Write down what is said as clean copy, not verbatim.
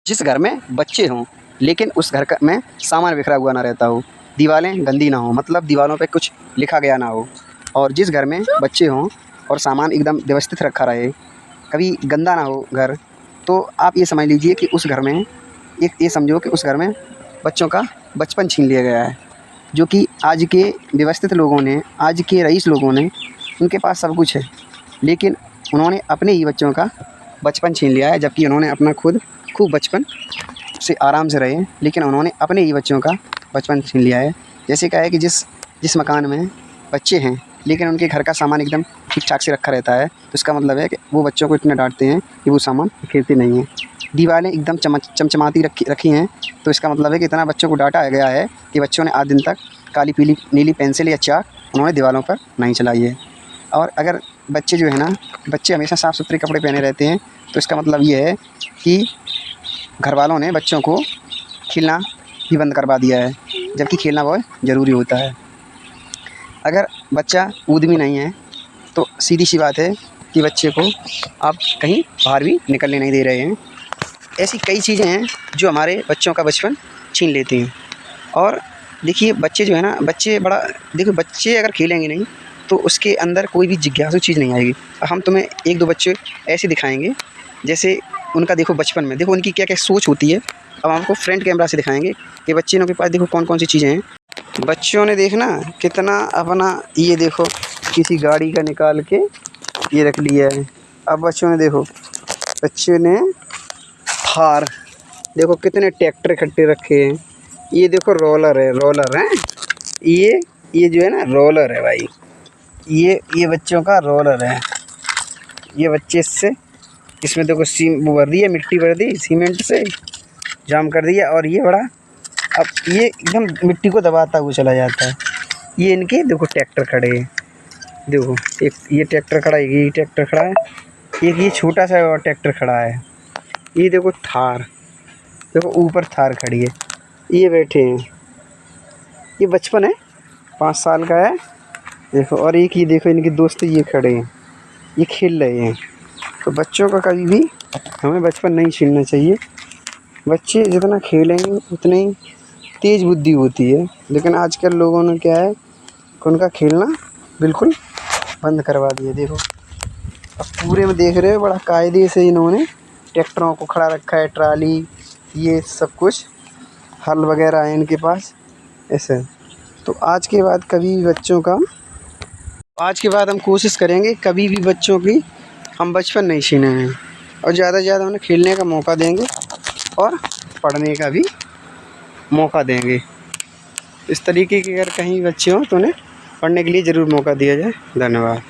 जिस घर में बच्चे हों लेकिन उस घर का में सामान बिखरा हुआ ना रहता हो, दीवारें गंदी ना हो, मतलब दीवारों पे कुछ लिखा गया ना हो। और जिस घर में बच्चे हों और सामान एकदम व्यवस्थित रखा रहे, कभी गंदा ना हो घर, तो आप ये समझ लीजिए कि उस घर में ये समझो कि उस घर में बच्चों का बचपन छीन लिया गया है। जो कि आज के व्यवस्थित लोगों ने, आज के रईस लोगों ने, उनके पास सब कुछ है, लेकिन उन्होंने अपने ही बच्चों का बचपन छीन लिया है। जबकि उन्होंने अपना खुद खूब बचपन से आराम से रहे, लेकिन उन्होंने अपने ही बच्चों का बचपन छीन लिया है। जैसे क्या है कि जिस जिस मकान में बच्चे हैं लेकिन उनके घर का सामान एकदम ठीक ठाक से रखा रहता है, तो इसका मतलब है कि वो बच्चों को इतना डांटते हैं कि वो सामान बिखेरते नहीं हैं। दीवारें एकदम चमचमाती रखी हैं, तो इसका मतलब है कि इतना बच्चों को डांटा गया है कि बच्चों ने आज दिन तक काली पीली नीली पेंसिल या चाक उन्होंने दीवारों पर नहीं चलाई है। और अगर बच्चे जो है ना, बच्चे हमेशा साफ़ सुथरे कपड़े पहने रहते हैं, तो इसका मतलब ये है कि घर वालों ने बच्चों को खेलना ही बंद करवा दिया है, जबकि खेलना बहुत ज़रूरी होता है। अगर बच्चा ऊद्मी नहीं है तो सीधी सी बात है कि बच्चे को आप कहीं बाहर भी निकलने नहीं दे रहे हैं। ऐसी कई चीज़ें हैं जो हमारे बच्चों का बचपन छीन लेती हैं। और देखिए बच्चे जो है ना, बच्चे अगर खेलेंगे नहीं तो उसके अंदर कोई भी जिज्ञासु चीज़ नहीं आएगी। हम तुम्हें एक दो बच्चे ऐसे दिखाएंगे जैसे उनका देखो बचपन में देखो उनकी क्या क्या सोच होती है। अब हमको फ्रंट कैमरा से दिखाएंगे कि बच्चे के पास देखो कौन कौन सी चीज़ें हैं। बच्चों ने देखना कितना अपना, ये देखो किसी गाड़ी का निकाल के ये रख लिया है। अब बच्चों ने देखो, बच्चों ने थार, देखो कितने ट्रैक्टर इकट्ठे रखे हैं। ये देखो रोलर है, रोलर है ये जो है ना रोलर है भाई, ये बच्चों का रोलर है। ये बच्चे इसमें देखो वो भर दिया, मिट्टी भर दी, सीमेंट से जाम कर दिया। और ये बड़ा, अब ये एकदम मिट्टी को दबाता हुआ चला जाता है। ये इनके देखो ट्रैक्टर खड़े हैं, देखो एक ये ट्रैक्टर खड़ा है, ये ट्रैक्टर खड़ा है, एक ये छोटा सा और ट्रैक्टर खड़ा है। ये देखो थार, देखो ऊपर थार खड़ी है, ये बैठे हैं। ये बचपन है, 5 साल का है देखो। और एक ये देखो इनके दोस्त ये खड़े हैं, ये खेल रहे हैं। तो बच्चों का कभी भी हमें बचपन नहीं छीनना चाहिए। बच्चे जितना खेलेंगे उतनी ही तेज़ बुद्धि होती है, लेकिन आजकल लोगों ने क्या है कि उनका खेलना बिल्कुल बंद करवा दिया। देखो अब पूरे में देख रहे हो बड़ा कायदे से इन्होंने ट्रैक्टरों को खड़ा रखा है, ट्राली, ये सब कुछ हल वगैरह है इनके पास ऐसे। तो आज के बाद हम कोशिश करेंगे कभी भी बच्चों की हम बचपन नहीं छीने हैं, और ज़्यादा से ज़्यादा उन्हें खेलने का मौका देंगे और पढ़ने का भी मौका देंगे। इस तरीके के अगर कहीं बच्चे हों तो उन्हें पढ़ने के लिए ज़रूर मौका दिया जाए। धन्यवाद।